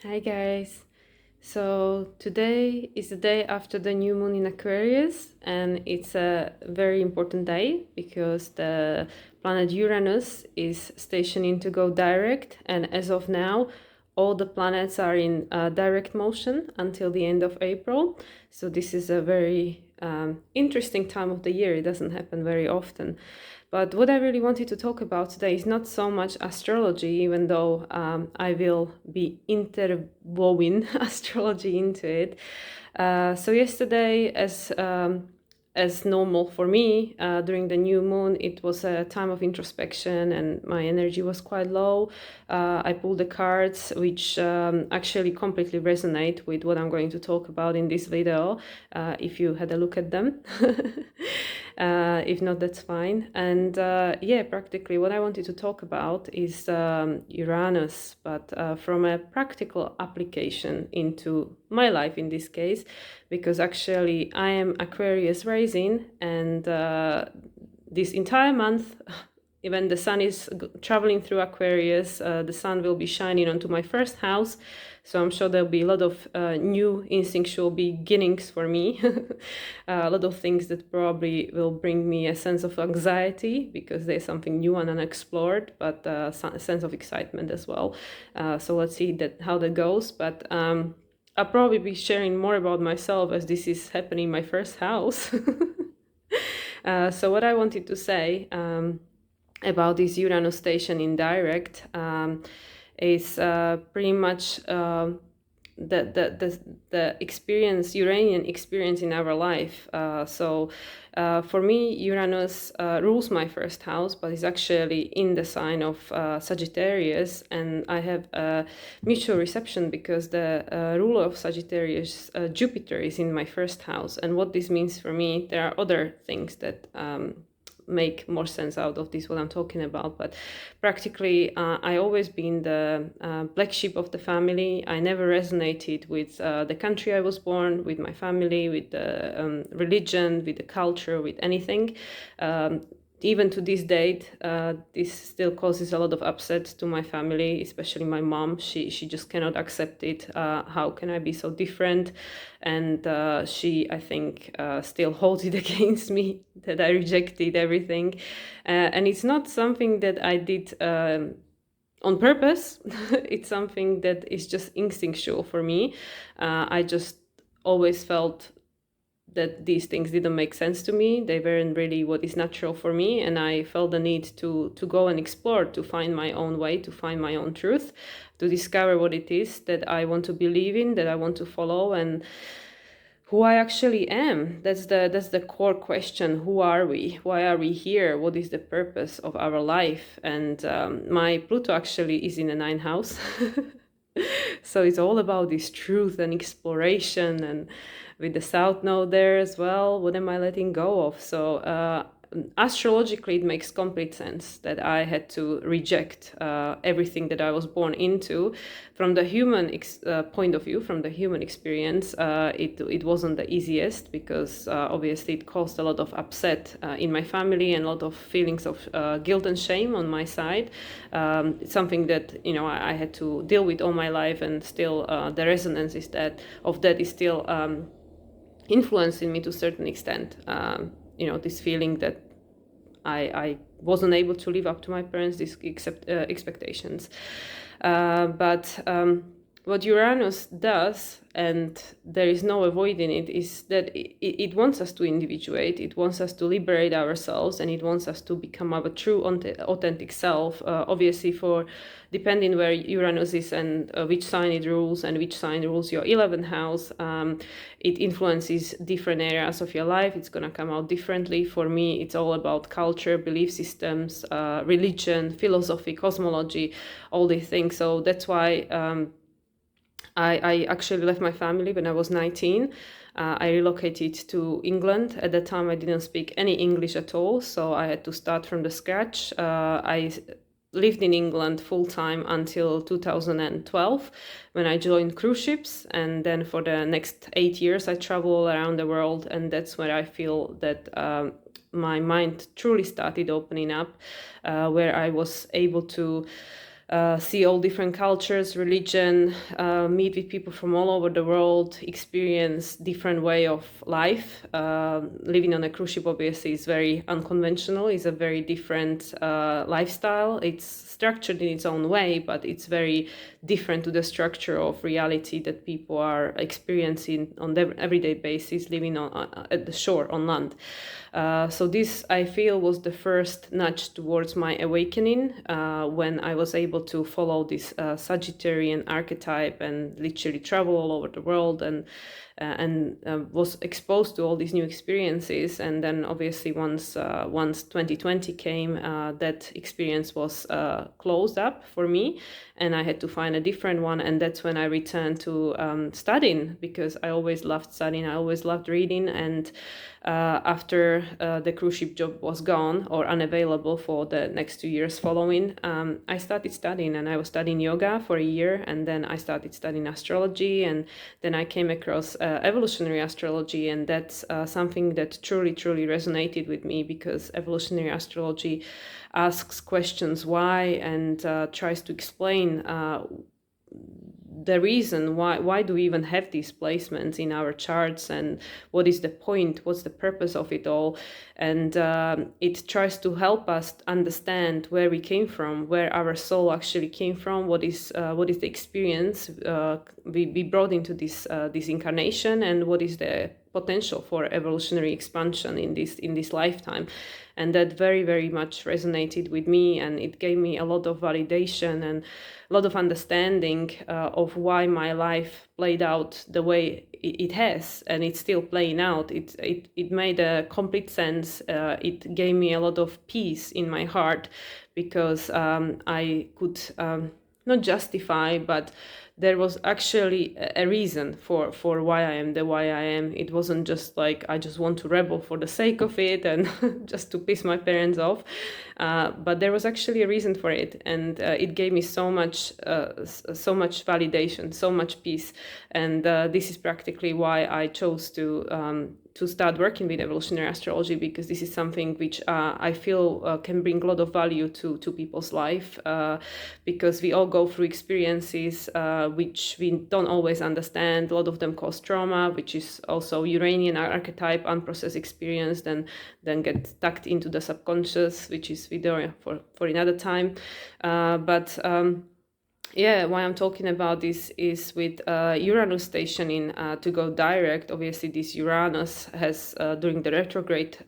Hi guys. So today is the day after the new moon in Aquarius, and it's a very important day because the planet Uranus is stationing to go direct, and as of now, all the planets are in direct motion until the end of April. So this is a very interesting time of the year. It doesn't happen very often. But what I really wanted to talk about today is not so much astrology, even though I will be interwoven astrology into it. So yesterday, as normal for me, during the new moon, it was a time of introspection and my energy was quite low. I pulled the cards, which actually completely resonate with what I'm going to talk about in this video, if you had a look at them. If not, that's fine. And yeah, practically what I wanted to talk about is Uranus, but from a practical application into my life in this case, because actually I am Aquarius rising, and this entire month, when the sun is traveling through Aquarius, the sun will be shining onto my first house. So I'm sure there'll be a lot of new instinctual beginnings for me. A lot of things that probably will bring me a sense of anxiety because there's something new and unexplored, but a sense of excitement as well. So let's see how that goes. But I'll probably be sharing more about myself as this is happening in my first house. So what I wanted to say about this Uranus station in direct is pretty much the experience, Uranian experience in our life. So for me, Uranus rules my first house, but it's actually in the sign of Sagittarius, and I have a mutual reception because the ruler of Sagittarius, Jupiter, is in my first house. And what this means for me, there are other things that make more sense out of this, what I'm talking about. But practically, I always been the black sheep of the family. I never resonated with the country I was born, with my family, with the religion, with the culture, with anything. Even to this date, this still causes a lot of upset to my family, especially my mom. She just cannot accept it. How can I be so different? And she, I think, still holds it against me that I rejected everything. And it's not something that I did on purpose. It's something that is just instinctual for me. I just always felt that these things didn't make sense to me. They weren't really what is natural for me, and I felt the need to go and explore, to find my own way, to find my own truth, to discover what it is that I want to believe in, that I want to follow, and who I actually am. That's the core question. Who are we? Why are we here? What is the purpose of our life? And my Pluto actually is in the ninth house. So it's all about this truth and exploration, and with the south node there as well, what am I letting go of? So astrologically it makes complete sense that I had to reject everything that I was born into. From the human point of view, from the human experience, it wasn't the easiest because obviously it caused a lot of upset in my family and a lot of feelings of guilt and shame on my side. It's something that I had to deal with all my life, and still the resonance is that is still influencing me to a certain extent. This feeling that I wasn't able to live up to my parents' expectations. But what Uranus does, and there is no avoiding it, is that it wants us to individuate, it wants us to liberate ourselves, and it wants us to become our true authentic self. Obviously, for depending where Uranus is and which sign it rules and which sign rules your 11th house, it influences different areas of your life. It's going to come out differently. For me, it's all about culture, belief systems, religion, philosophy, cosmology, all these things. So that's why I actually left my family when I was 19. I relocated to England. At that time, I didn't speak any English at all, so I had to start from the scratch. I lived in England full-time until 2012 when I joined cruise ships, and then for the next 8 years I traveled around the world, and that's where I feel that my mind truly started opening up, where I was able to see all different cultures, religion, meet with people from all over the world, experience different way of life. Living on a cruise ship obviously is very unconventional, is a very different lifestyle. It's structured in its own way, but it's very different to the structure of reality that people are experiencing on the everyday basis, living at the shore on land. So this, I feel, was the first nudge towards my awakening when I was able to follow this Sagittarian archetype and literally travel all over the world and was exposed to all these new experiences. And then obviously once 2020 came, that experience was closed up for me, and I had to find a different one. And that's when I returned to studying, because I always loved studying, I always loved reading. And after the cruise ship job was gone or unavailable for the next 2 years following, I started studying, and I was studying yoga for a year, and then I started studying astrology, and then I came across evolutionary astrology, and that's something that truly resonated with me, because evolutionary astrology asks questions why, and tries to explain the reason why do we even have these placements in our charts, and what is the point, what's the purpose of it all. And it tries to help us understand where we came from, where our soul actually came from, what is the experience we brought into this incarnation, and what is the potential for evolutionary expansion in this lifetime. And that very much resonated with me, and it gave me a lot of validation and a lot of understanding of why my life played out the way it has, and it's still playing out. It made a complete sense. It gave me a lot of peace in my heart, because I could not justify, but there was actually a reason for why I am the way I am. It wasn't just like I just want to rebel for the sake of it and just to piss my parents off, but there was actually a reason for it, and it gave me so much validation, so much peace. And this is practically why I chose to start working with evolutionary astrology, because this is something which I feel can bring a lot of value to people's life, because we all go through experiences which we don't always understand. A lot of them cause trauma, which is also Uranian archetype, unprocessed experience, then get tucked into the subconscious, which is video for another time. Yeah, why I'm talking about this is with Uranus stationing to go direct. Obviously, this Uranus has, during the retrograde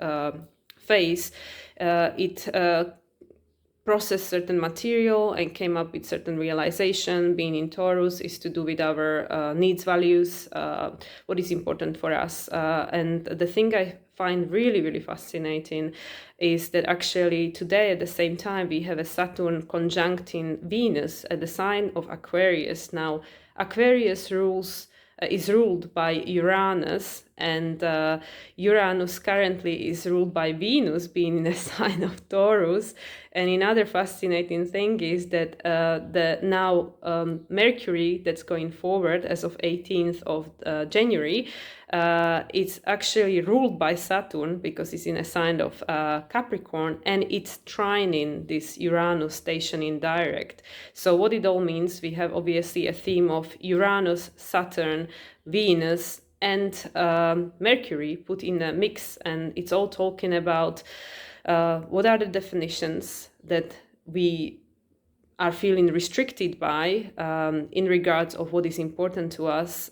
phase, it processed certain material and came up with certain realization. Being in Taurus is to do with our needs, values, what is important for us. And the thing I find really fascinating is that actually today at the same time we have a Saturn conjuncting Venus at the sign of Aquarius. Now, Aquarius is ruled by Uranus, and Uranus currently is ruled by Venus, being in a sign of Taurus. And another fascinating thing is that the now Mercury that's going forward as of 18th of January, it's actually ruled by Saturn, because it's in a sign of Capricorn, and it's trining this Uranus station in direct. So what it all means, we have obviously a theme of Uranus, Saturn, Venus, and Mercury put in a mix, and it's all talking about what are the definitions that we are feeling restricted by in regards of what is important to us.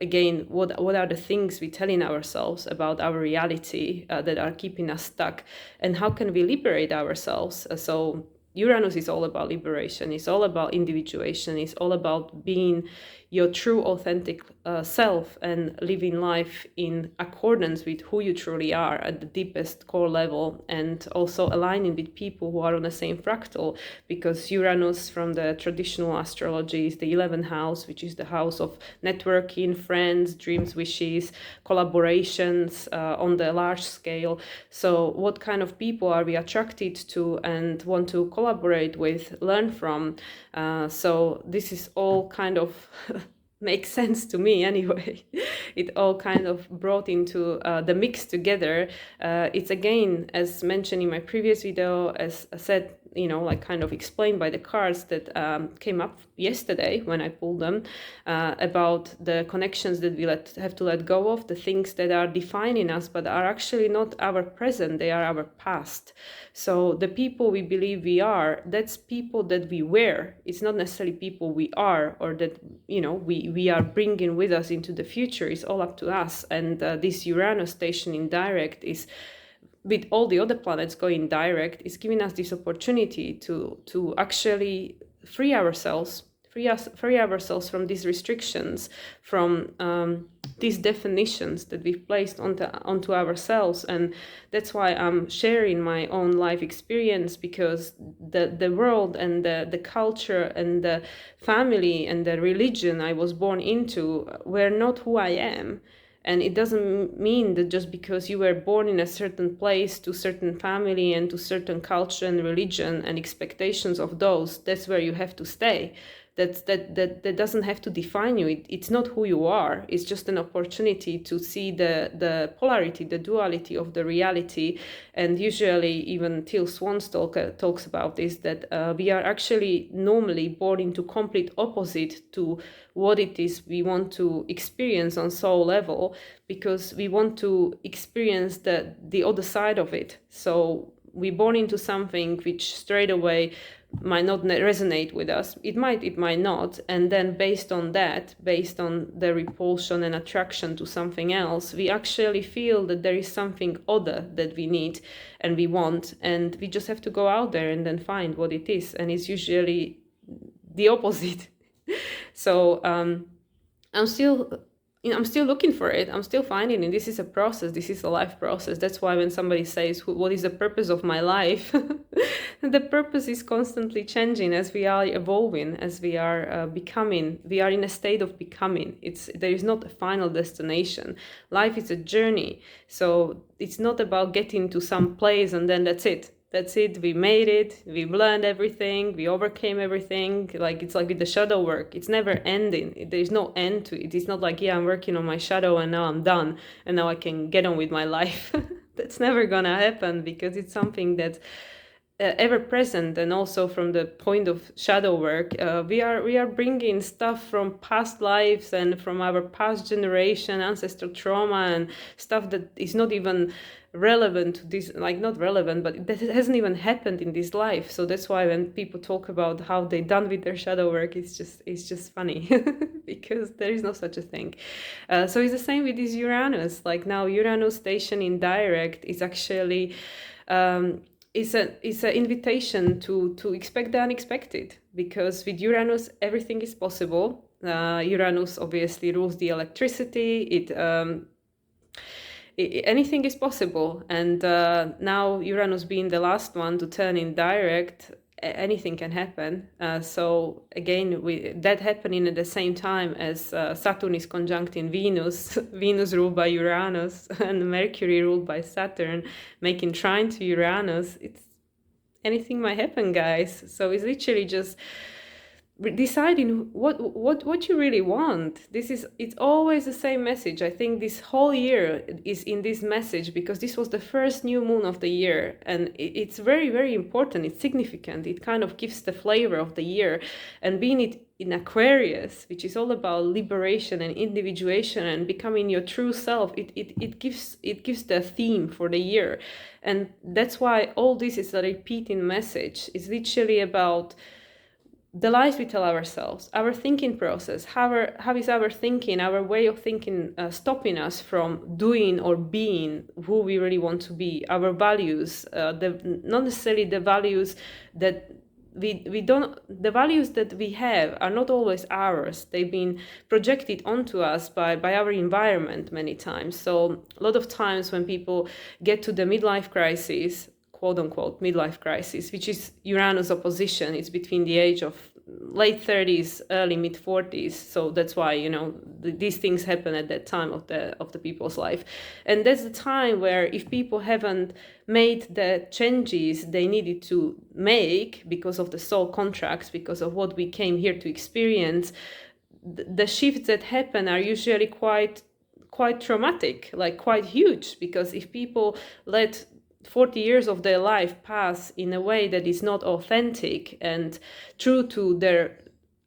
Again, what are the things we're telling ourselves about our reality that are keeping us stuck, and how can we liberate ourselves? So Uranus is all about liberation, it's all about individuation, it's all about being your true authentic self and living life in accordance with who you truly are at the deepest core level, and also aligning with people who are on the same fractal, because Uranus from the traditional astrology is the 11th house, which is the house of networking, friends, dreams, wishes, collaborations on the large scale. So what kind of people are we attracted to and want to collaborate with, learn from? So this is all kind of makes sense to me anyway. It all kind of brought into the mix together. It's again, as mentioned in my previous video, as I said, like kind of explained by the cards that came up yesterday when I pulled them, about the connections that we have to let go of, the things that are defining us but are actually not our present, they are our past. So the people we believe we are, that's people that we were. It's not necessarily people we are, or that we are bringing with us into the future. It's all up to us. And this Uranus station in direct is, with all the other planets going direct, is giving us this opportunity to actually free ourselves from these restrictions, from these definitions that we've placed onto ourselves. And that's why I'm sharing my own life experience, because the world and the culture and the family and the religion I was born into were not who I am. And it doesn't mean that just because you were born in a certain place, to certain family and to certain culture and religion and expectations of those, that's where you have to stay. That doesn't have to define you. It's not who you are. It's just an opportunity to see the polarity, the duality of the reality. And usually even Till Swanson talks about this, that we are actually normally born into complete opposite to what it is we want to experience on soul level, because we want to experience the other side of it. So we're born into something which straight away might not resonate with us. It might not. And then based on the repulsion and attraction to something else, we actually feel that there is something other that we need and we want. And we just have to go out there and then find what it is. And it's usually the opposite. So I'm still looking for it. I'm still finding it. This is a process. This is a life process. That's why when somebody says, what is the purpose of my life? The purpose is constantly changing as we are evolving, as we are becoming. We are in a state of becoming. There is not a final destination. Life is a journey. So it's not about getting to some place and then that's it. That's it. We made it. We learned everything. We overcame everything. It's like with the shadow work. It's never ending. There is no end to it. It's not like, I'm working on my shadow and now I'm done and now I can get on with my life. That's never gonna happen, because it's something that's ever present. And also from the point of shadow work, we are bringing stuff from past lives and from our past generation, ancestral trauma and stuff that is not even relevant to this, not relevant, but that hasn't even happened in this life. So that's why when people talk about how they done with their shadow work, it's just funny because there is no such a thing. So it's the same with this Uranus. Like now Uranus station in direct is actually it's an invitation to expect the unexpected, because with Uranus everything is possible. Uranus obviously rules the electricity. Anything is possible, and now Uranus being the last one to turn in direct, anything can happen. So again, that happening at the same time as Saturn is conjuncting Venus, Venus ruled by Uranus, and Mercury ruled by Saturn, making trine to Uranus. Anything might happen, guys. So it's literally just deciding what you really want. It's always the same message. I think this whole year is in this message, because this was the first new moon of the year, and it's very, very important. It's significant. It kind of gives the flavor of the year. And being it in Aquarius, which is all about liberation and individuation and becoming your true self, it gives the theme for the year. And that's why all this is a repeating message. It's literally about the lies we tell ourselves, our thinking process, how is our thinking, our way of thinking stopping us from doing or being who we really want to be, our values, not necessarily the values that the values that we have are not always ours. They've been projected onto us by our environment many times. So a lot of times when people get to the midlife crisis, quote unquote midlife crisis, which is Uranus opposition, it's between the age of late 30s, early mid 40s. So that's why these things happen at that time of the people's life. And that's the time where if people haven't made the changes they needed to make because of the soul contracts, because of what we came here to experience, the shifts that happen are usually quite traumatic, like quite huge. Because if people let 40 years of their life pass in a way that is not authentic and true to their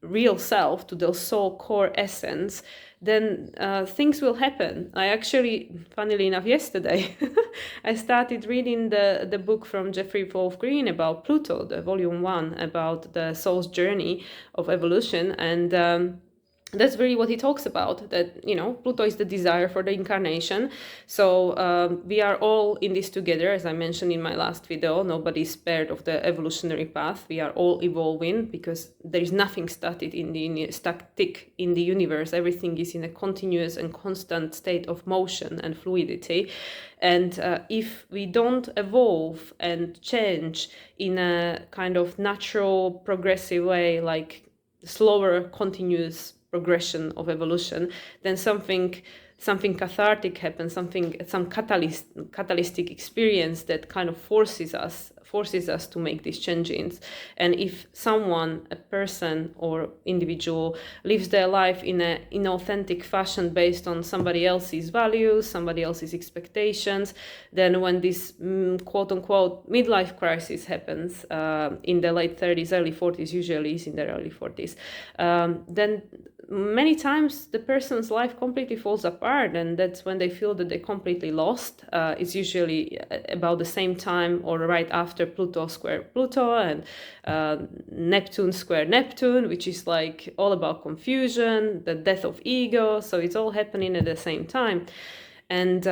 real self, to their soul core essence, then things will happen. I actually, funnily enough, yesterday, I started reading the book from Jeffrey Wolf Green about Pluto, the volume 1, about the soul's journey of evolution. And that's really what he talks about, that, Pluto is the desire for the incarnation. So we are all in this together. As I mentioned in my last video, nobody's spared of the evolutionary path. We are all evolving, because there is nothing static in the universe. Everything is in a continuous and constant state of motion and fluidity. And if we don't evolve and change in a kind of natural, progressive way, like slower, continuous progression of evolution, then something cathartic happens, some catalytic experience that kind of forces us to make these changes. And if someone, a person or individual, lives their life in an inauthentic fashion based on somebody else's values, somebody else's expectations, then when this quote-unquote midlife crisis happens in the late 30s, early 40s, usually is in their early 40s, then many times the person's life completely falls apart, and that's when they feel that they're completely lost. It's usually about the same time or right after Pluto square Pluto and Neptune square Neptune, which is like all about confusion, the death of ego. So it's all happening at the same time. And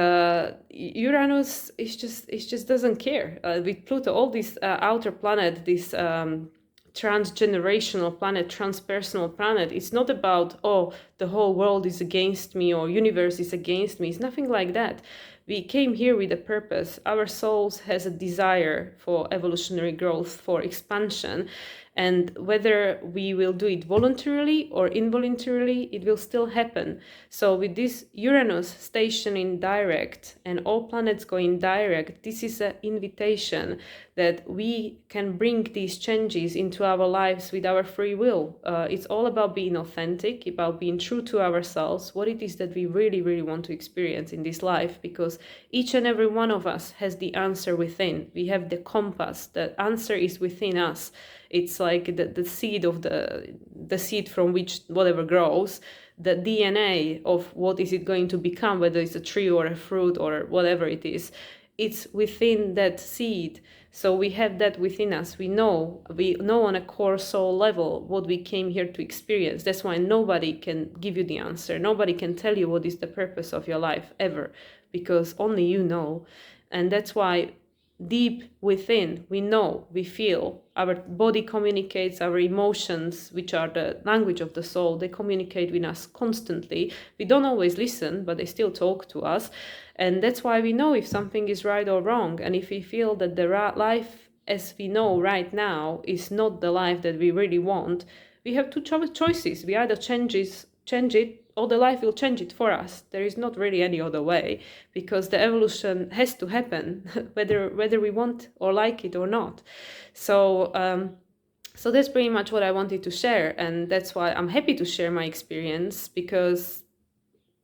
Uranus is just doesn't care. With Pluto, all these outer planet, this transgenerational planet, transpersonal planet, it's not about, oh, the whole world is against me or universe is against me. It's nothing like that. We came here with a purpose. Our souls has a desire for evolutionary growth, for expansion. And whether we will do it voluntarily or involuntarily, it will still happen. So with this Uranus stationing direct and all planets going direct, this is an invitation that we can bring these changes into our lives with our free will. It's all about being authentic, about being true to ourselves, what it is that we really, really want to experience in this life, because each and every one of us has the answer within. We have the compass. The answer is within us. It's like the seed of the seed from which whatever grows, the DNA of what is it going to become, whether it's a tree or a fruit or whatever it is, it's within that seed. So we have that within us. We know on a core soul level what we came here to experience. That's why nobody can give you the answer. Nobody can tell you what is the purpose of your life ever, because only you know. And that's why deep within, we know, we feel, our body communicates, our emotions, which are the language of the soul, they communicate with us constantly. We don't always listen, but they still talk to us. And that's why we know if something is right or wrong. And if we feel that the life as we know right now is not the life that we really want, we have two choices. We either change it, or the life will change it for us. There is not really any other way, because the evolution has to happen, whether we want or like it or not. So that's pretty much what I wanted to share, and that's why I'm happy to share my experience, because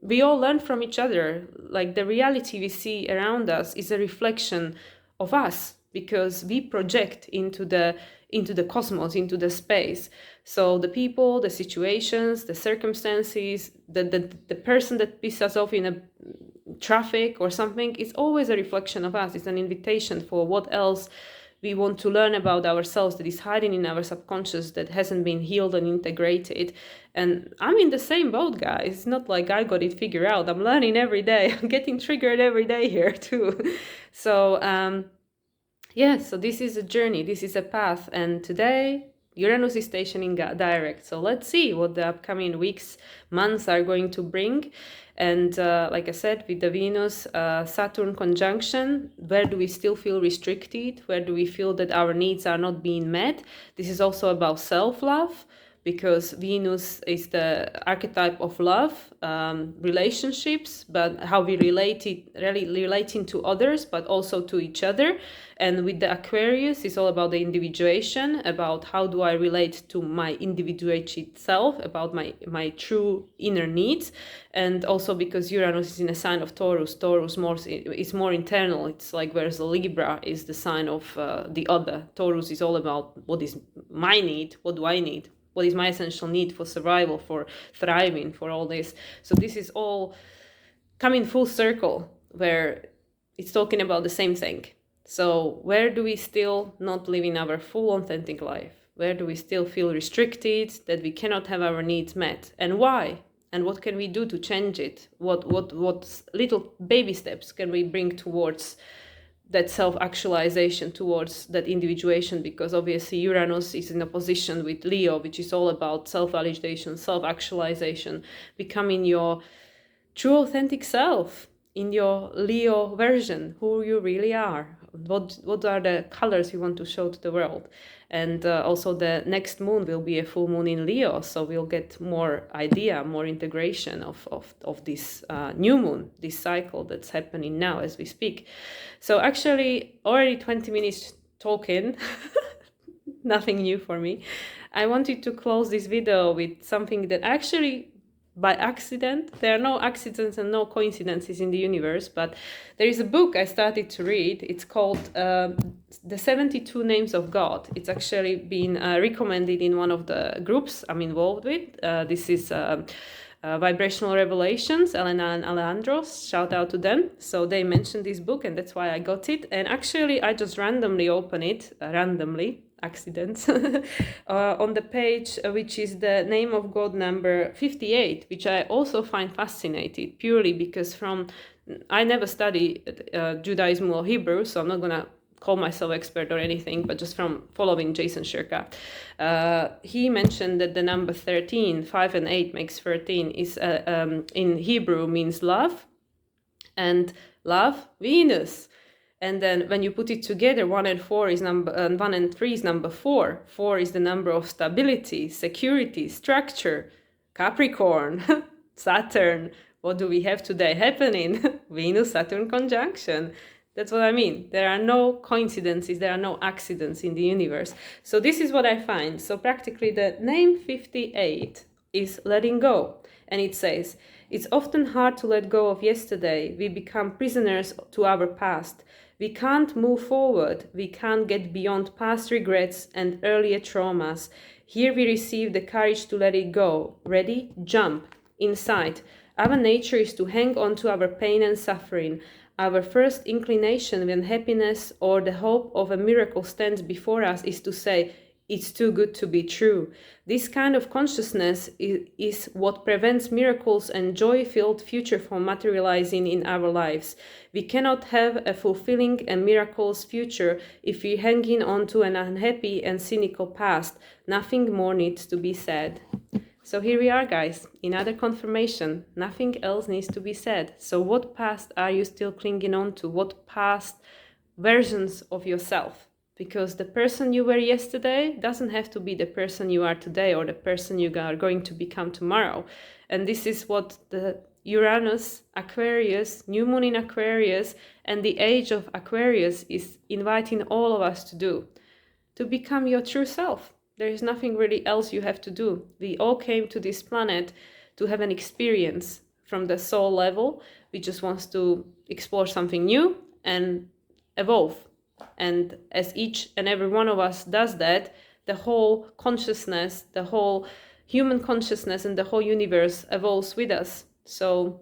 we all learn from each other. Like, the reality we see around us is a reflection of us, because we project into the cosmos, into the space. So the people, the situations, the circumstances, the person that pisses us off in a traffic or something, it's always a reflection of us. It's an invitation for what else we want to learn about ourselves that is hiding in our subconscious, that hasn't been healed and integrated. And I'm in the same boat, guys. It's not like I got it figured out. I'm learning every day. I'm getting triggered every day here too. So so this is a journey, this is a path, and today Uranus is stationing direct. So let's see what the upcoming weeks, months are going to bring. And like I said, with the Venus Saturn conjunction, where do we still feel restricted? Where do we feel that our needs are not being met? This is also about self-love, because Venus is the archetype of love, relationships, but how we relating to others, but also to each other. And with the Aquarius, it's all about the individuation, about how do I relate to my individuated self, about my true inner needs. And also because Uranus is in a sign of Taurus, is more internal. It's like whereas the Libra is the sign of the other. Taurus is all about what is my need, what do I need, what is my essential need for survival, for thriving, for all this. So this is all coming full circle where it's talking about the same thing. So where do we still not live in our full authentic life? Where do we still feel restricted, that we cannot have our needs met? And why? And what can we do to change it? What little baby steps can we bring towards that self-actualization, towards that individuation? Because obviously Uranus is in a position with Leo, which is all about self-validation, self-actualization, becoming your true authentic self in your Leo version, who you really are. What are the colors you want to show to the world? And also the next moon will be a full moon in Leo, so we'll get more idea, more integration of this new moon, this cycle that's happening now as we speak. So actually already 20 minutes talking, nothing new for me. I wanted to close this video with something that actually by accident. There are no accidents and no coincidences in the universe, but there is a book I started to read. It's called The 72 Names of God. It's actually been recommended in one of the groups I'm involved with. This is Vibrational Revelations, Elena and Alejandros, shout out to them. So they mentioned this book and that's why I got it. And actually I just randomly open it, accidents, on the page, which is the name of God number 58, which I also find fascinating purely because I never study Judaism or Hebrew, so I'm not going to call myself expert or anything, but just from following Jason Shirka. He mentioned that the number 13, 5 and 8 makes 13, is in Hebrew means love, and love, Venus. And then when you put it together, 1 and 3 is number 4. 4 is the number of stability, security, structure. Capricorn, Saturn. What do we have today happening? Venus-Saturn conjunction. That's what I mean. There are no coincidences, there are no accidents in the universe. So this is what I find. So practically the name 58 is letting go. And it says, it's often hard to let go of yesterday. We become prisoners to our past. We can't move forward. We can't get beyond past regrets and earlier traumas. Here we receive the courage to let it go. Ready? Jump. Inside. Our nature is to hang on to our pain and suffering. Our first inclination when happiness or the hope of a miracle stands before us is to say, it's too good to be true. This kind of consciousness is what prevents miracles and joy-filled future from materializing in our lives. We cannot have a fulfilling and miraculous future if we're hanging on to an unhappy and cynical past. Nothing more needs to be said. So here we are, guys, another confirmation. Nothing else needs to be said. So what past are you still clinging on to? What past versions of yourself? Because the person you were yesterday doesn't have to be the person you are today or the person you are going to become tomorrow. And this is what the Uranus, Aquarius, new moon in Aquarius, and the age of Aquarius is inviting all of us to do. To become your true self. There is nothing really else you have to do. We all came to this planet to have an experience from the soul level. We just want to explore something new and evolve. And as each and every one of us does that, the whole consciousness, the whole human consciousness and the whole universe evolves with us. So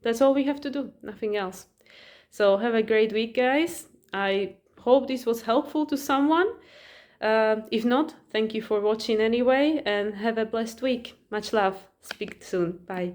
that's all we have to do, nothing else. So have a great week, guys. I hope this was helpful to someone. If not, thank you for watching anyway, and have a blessed week. Much love. Speak soon. Bye.